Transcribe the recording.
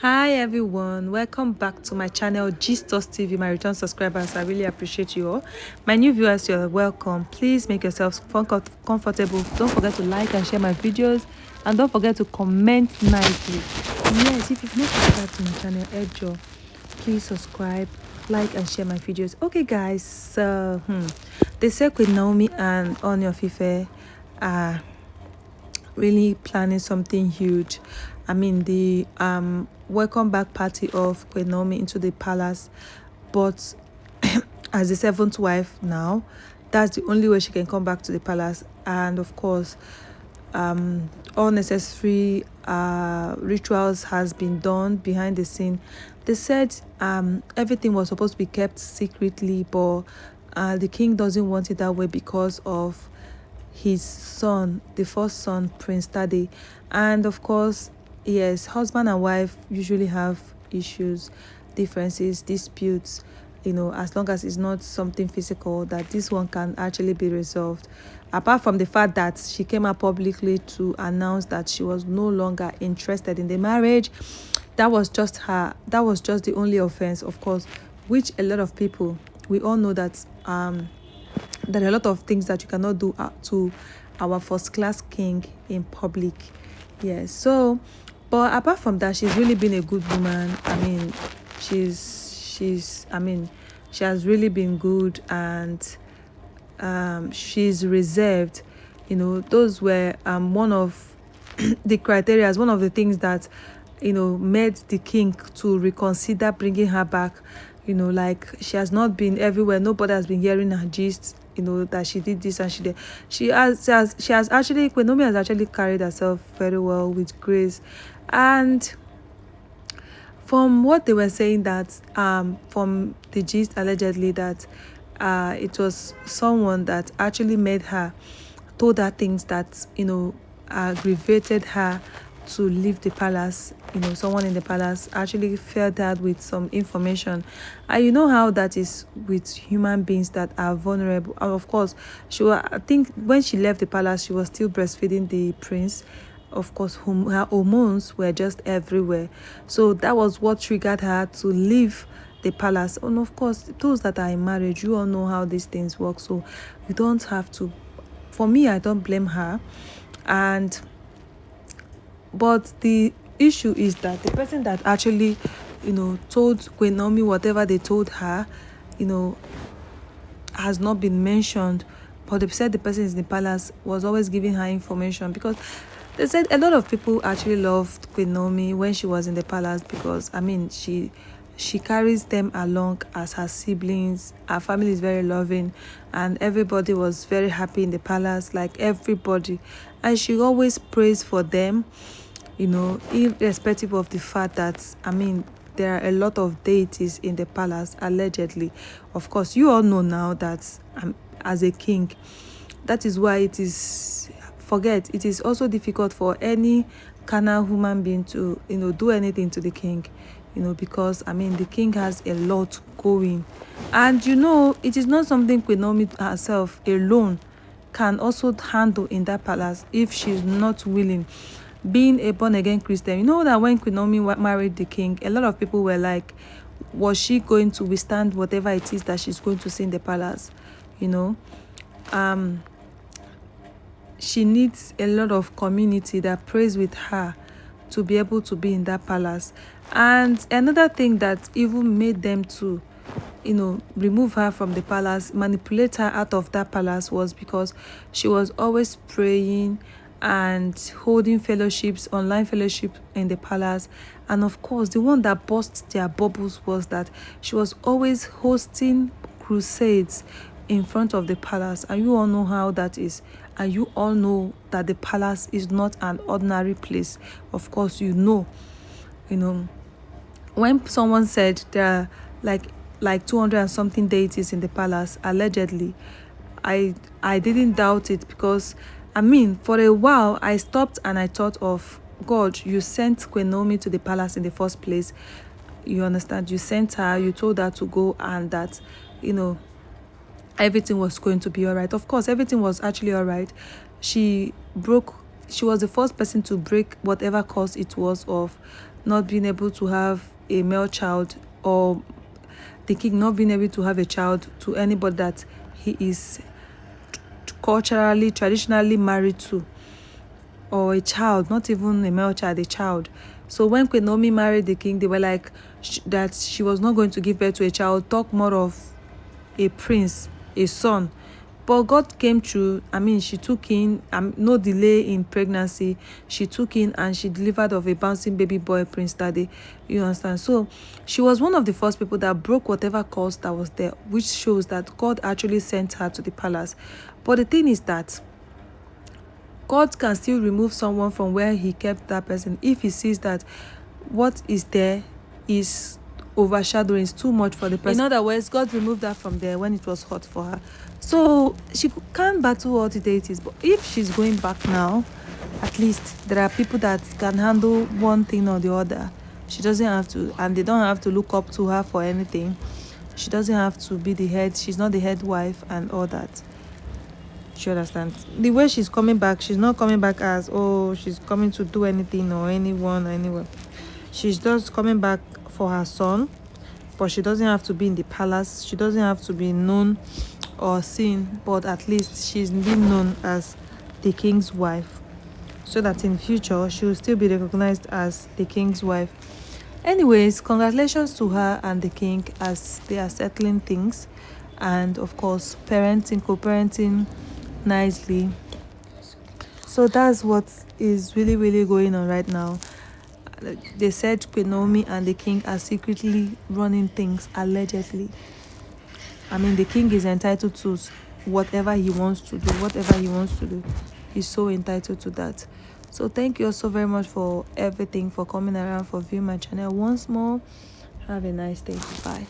Hi everyone, welcome back to my channel Gistos TV. My return subscribers, I really appreciate you all. My new viewers, you're welcome. Please make yourselves comfortable. Don't forget to like and share my videos, and don't forget to comment nicely. Yes, if you've not subscribed to my channel, Edjo, please subscribe, like and share my videos. Okay guys, so they said with Naomi and Ooni of Ife are really planning something huge. I mean, the welcome back party of Queen Naomi into the palace, but as the seventh wife now, that's the only way she can come back to the palace. And of course, all necessary rituals has been done behind the scene. They said everything was supposed to be kept secretly, but the king doesn't want it that way because of his son, the first son, Prince Tade. And of course, yes, husband and wife usually have issues, differences, disputes, as long as it's not something physical, that this one can actually be resolved. Apart from the fact that she came out publicly to announce that she was no longer interested in the marriage, that was just the only offense, of course, which a lot of people, we all know that there are a lot of things that you cannot do to our first class king in public. Yes, so but apart from that, she's really been a good woman. I mean, she has really been good, and she's reserved. Those were one of the criteria, one of the things that made the king to reconsider bringing her back. Like, she has not been everywhere, nobody has been hearing her gist, that she did this and she did. She has actually, Queen Naomi has actually carried herself very well, with grace. And from what they were saying, that from the gist, allegedly, that it was someone that actually made her, told her things that aggravated her to leave the palace. Someone in the palace actually fed her with some information, and you know how that is with human beings that are vulnerable. And of course, I think when she left the palace, she was still breastfeeding the prince. Of course, her hormones were just everywhere, so that was what triggered her to leave the palace. And of course, those that are in marriage, you all know how these things work, so you don't have to. For me, I don't blame her. But the issue is that the person that actually told Queen Naomi whatever they told her has not been mentioned. But they said the person in the palace was always giving her information, because they said a lot of people actually loved Queen Naomi when she was in the palace, because I mean, she carries them along as her siblings. Her family is very loving, and everybody was very happy in the palace, like everybody. And she always prays for them, irrespective of the fact that, I mean, there are a lot of deities in the palace, allegedly. Of course, you all know now that as a king, that is why it is also difficult for any carnal human being to do anything to the king, because I mean, the king has a lot going. And it is not something Queen Naomi herself alone can also handle in that palace if she's not willing. Being a born-again Christian, you know that when Queen Naomi married the king, a lot of people were like, was she going to withstand whatever it is that she's going to see in the palace? She needs a lot of community that prays with her to be able to be in that palace. And another thing that even made them to remove her from the palace, manipulate her out of that palace, was because she was always praying and holding fellowships, online fellowship in the palace. And of course, the one that burst their bubbles was that she was always hosting crusades in front of the palace. And you all know how that is. And you all know that the palace is not an ordinary place. Of course, when someone said there are like 200 and something deities in the palace, allegedly, I didn't doubt it, because I mean, for a while I stopped and I thought of, God, you sent Queen Naomi to the palace in the first place. You understand? You sent her, you told her to go, and that everything was going to be all right. Of course, everything was actually all right. She was the first person to break whatever curse it was of not being able to have a male child, or the king not being able to have a child to anybody that he is culturally, traditionally married to, or a child, not even a male child, a child. So when Queen Naomi married the king, they were like that she was not going to give birth to a child, talk more of a prince, a son. But God came through. I mean, she took in, no delay in pregnancy. She took in and she delivered of a bouncing baby boy, Prince Daddy. You understand? So she was one of the first people that broke whatever curse that was there, which shows that God actually sent her to the palace. But the thing is that God can still remove someone from where he kept that person if he sees that what is there is overshadowing, is too much for the person. In other words, God removed that from there when it was hot for her. So she can't battle all the deities. But if she's going back now, at least there are people that can handle one thing or the other. She doesn't have to, and they don't have to look up to her for anything. She doesn't have to be the head. She's not the head wife and all that. You understand? The way she's coming back, she's not coming back as, oh, she's coming to do anything or anyone or anywhere. She's just coming back for her son, but she doesn't have to be in the palace. She doesn't have to be known or seen, but at least she's being known as the king's wife, so that in future she will still be recognized as the king's wife. Anyways, congratulations to her and the king as they are settling things, and of course parenting, co-parenting nicely. So that's what is really going on right now. They said Queen Naomi and the king are secretly running things, allegedly. I mean, the king is entitled to whatever he wants to do. He's so entitled to that. So thank you so very much for everything, for coming around, for viewing my channel once more. Have a nice day. Bye.